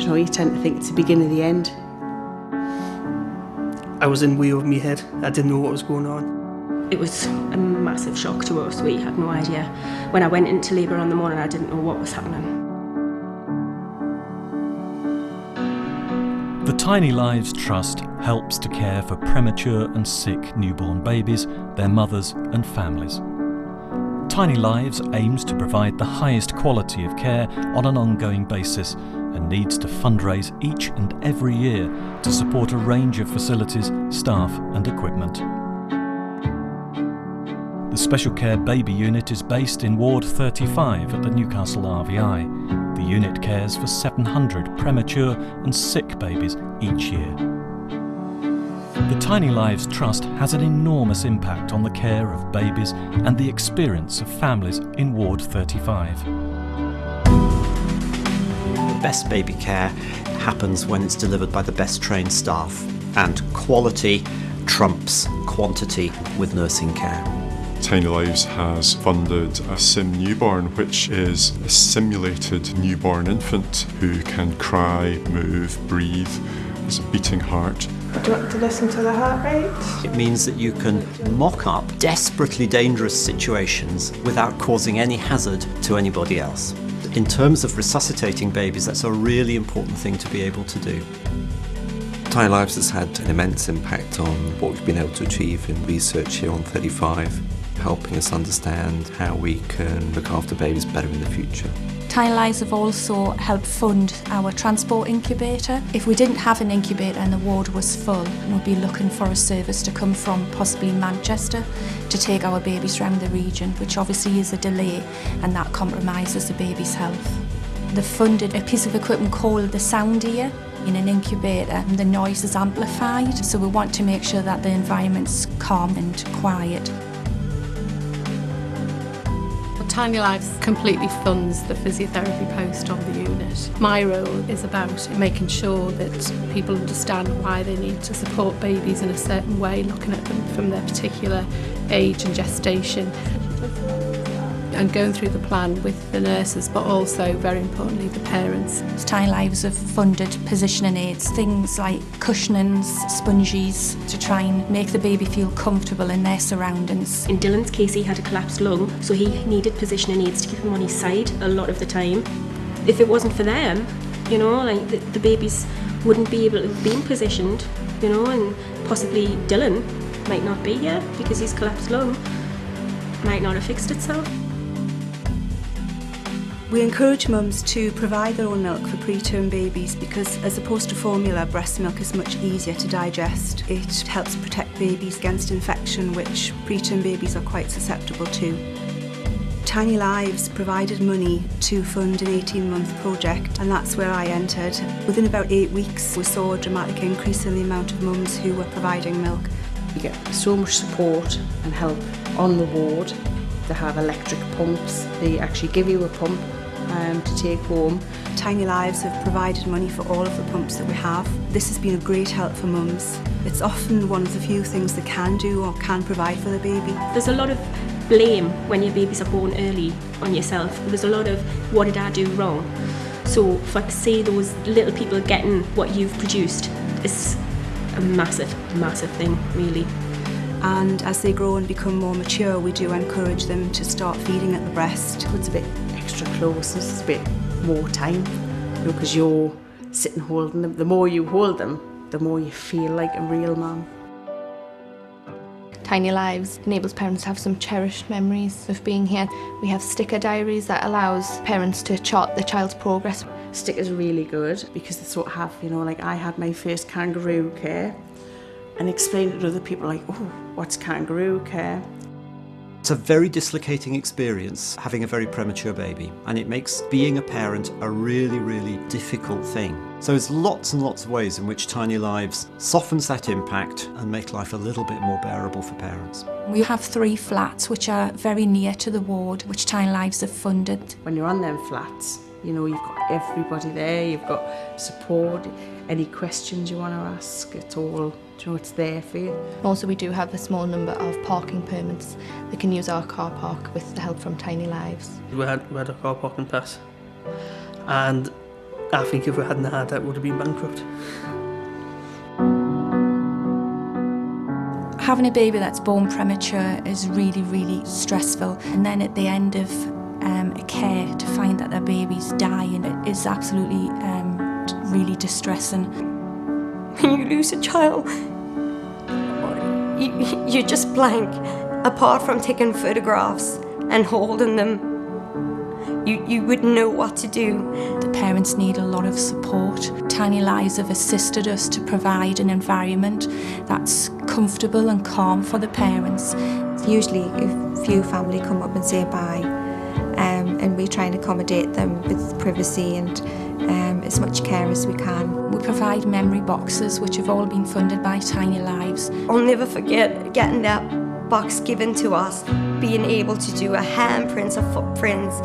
know, you tend to think it's the beginning of the end. I was in way over my head. I didn't know what was going on. It was a massive shock to us. We had no idea. When I went into labour on the morning, I didn't know what was happening. The Tiny Lives Trust helps to care for premature and sick newborn babies, their mothers and families. Tiny Lives aims to provide the highest quality of care on an ongoing basis and needs to fundraise each and every year to support a range of facilities, staff and equipment. The Special Care Baby Unit is based in Ward 35 at the Newcastle RVI. The unit cares for 700 premature and sick babies each year. The Tiny Lives Trust has an enormous impact on the care of babies and the experience of families in Ward 35. The best baby care happens when it's delivered by the best trained staff, and quality trumps quantity with nursing care. Tiny Lives has funded a sim newborn, which is a simulated newborn infant who can cry, move, breathe, has a beating heart. Do you want to listen to the heart rate? It means that you can mock up desperately dangerous situations without causing any hazard to anybody else. In terms of resuscitating babies, that's a really important thing to be able to do. Tiny Lives has had an immense impact on what we've been able to achieve in research here on 35, helping us understand how we can look after babies better in the future. Tiny Lives have also helped fund our transport incubator. If we didn't have an incubator and the ward was full, we'd be looking for a service to come from possibly Manchester to take our babies around the region, which obviously is a delay and that compromises the baby's health. They funded a piece of equipment called the sound ear in an incubator, and the noise is amplified, so we want to make sure that the environment's calm and quiet. Tiny Lives completely funds the physiotherapy post on the unit. My role is about making sure that people understand why they need to support babies in a certain way, looking at them from their particular age and gestation, and going through the plan with the nurses, but also, very importantly, the parents. Tiny Lives have funded positioning aids, things like cushionings, sponges, to try and make the baby feel comfortable in their surroundings. In Dylan's case, he had a collapsed lung, so he needed positioning aids to keep him on his side a lot of the time. If it wasn't for them, you know, like the babies wouldn't be able to be positioned, you know, and possibly Dylan might not be here because his collapsed lung might not have fixed itself. We encourage mums to provide their own milk for preterm babies because, as opposed to formula, breast milk is much easier to digest. It helps protect babies against infection, which preterm babies are quite susceptible to. Tiny Lives provided money to fund an 18-month project, and that's where I entered. Within about 8 weeks, we saw a dramatic increase in the amount of mums who were providing milk. You get so much support and help on the ward. They have electric pumps. They actually give you a pump to take home. Tiny Lives have provided money for all of the pumps that we have. This has been a great help for mums. It's often one of the few things they can do or can provide for the baby. There's a lot of blame when your babies are born early on yourself. There's a lot of, what did I do wrong? So for to see those little people getting what you've produced is a massive, massive thing, really. And as they grow and become more mature, we do encourage them to start feeding at the breast. It's a bit extra closeness, it's a bit more time, you know, because you're sitting holding them. The more you hold them, the more you feel like a real mum. Tiny Lives enables parents to have some cherished memories of being here. We have sticker diaries that allows parents to chart the child's progress. Stickers are really good because they sort of have, you know, like I had my first kangaroo care and explained it to other people like, oh, what's kangaroo care? It's a very dislocating experience having a very premature baby, and it makes being a parent a really, really difficult thing. So there's lots and lots of ways in which Tiny Lives softens that impact and make life a little bit more bearable for parents. We have 3 flats which are very near to the ward, which Tiny Lives have funded. When you're on them flats, you know, you've got everybody there, you've got support, any questions you want to ask, it's all, you know, it's there for you. Also, we do have a small number of parking permits. They can use our car park with the help from Tiny Lives. We had a car parking pass, and I think if we hadn't had that, it would have been bankrupt. Having a baby that's born premature is really, really stressful. And then at the end of a care, to find that their baby's dying is absolutely really distressing. When you lose a child, you're just blank. Apart from taking photographs and holding them, you wouldn't know what to do. The parents need a lot of support. Tiny Lives have assisted us to provide an environment that's comfortable and calm for the parents. Usually a few family come up and say bye, and we try and accommodate them with privacy and as much care as we can. We provide memory boxes which have all been funded by Tiny Lives. I'll never forget getting that box given to us, being able to do a handprints or footprints,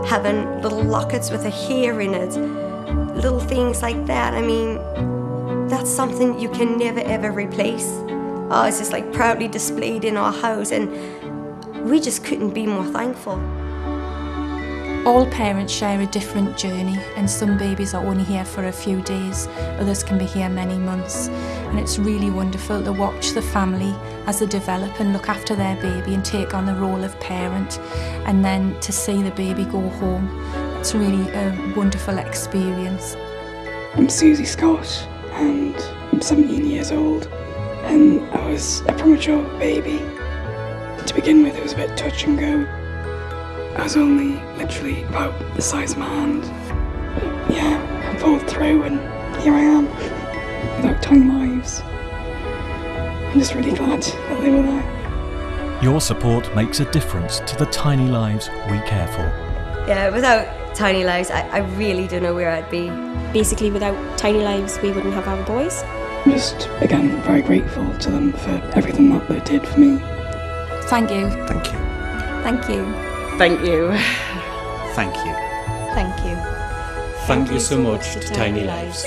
having little lockets with a hair in it, little things like that. I mean, that's something you can never ever replace. Oh, it's just like proudly displayed in our house, and we just couldn't be more thankful. All parents share a different journey, and some babies are only here for a few days, others can be here many months. And it's really wonderful to watch the family as they develop and look after their baby and take on the role of parent, and then to see the baby go home. It's really a wonderful experience. I'm Susie Scott and I'm 17 years old, and I was a premature baby. To begin with, it was a bit touch and go. I was only literally about the size of my hand. But yeah, I pulled through and here I am, without Tiny Lives. I'm just really glad that they were there. Your support makes a difference to the tiny lives we care for. Yeah, without Tiny Lives, I really don't know where I'd be. Basically, without Tiny Lives, we wouldn't have our boys. I'm just, again, very grateful to them for everything that they did for me. Thank you. Thank you. Thank you. Thank you. Thank you. Thank you. Thank you so much to Tiny Lives.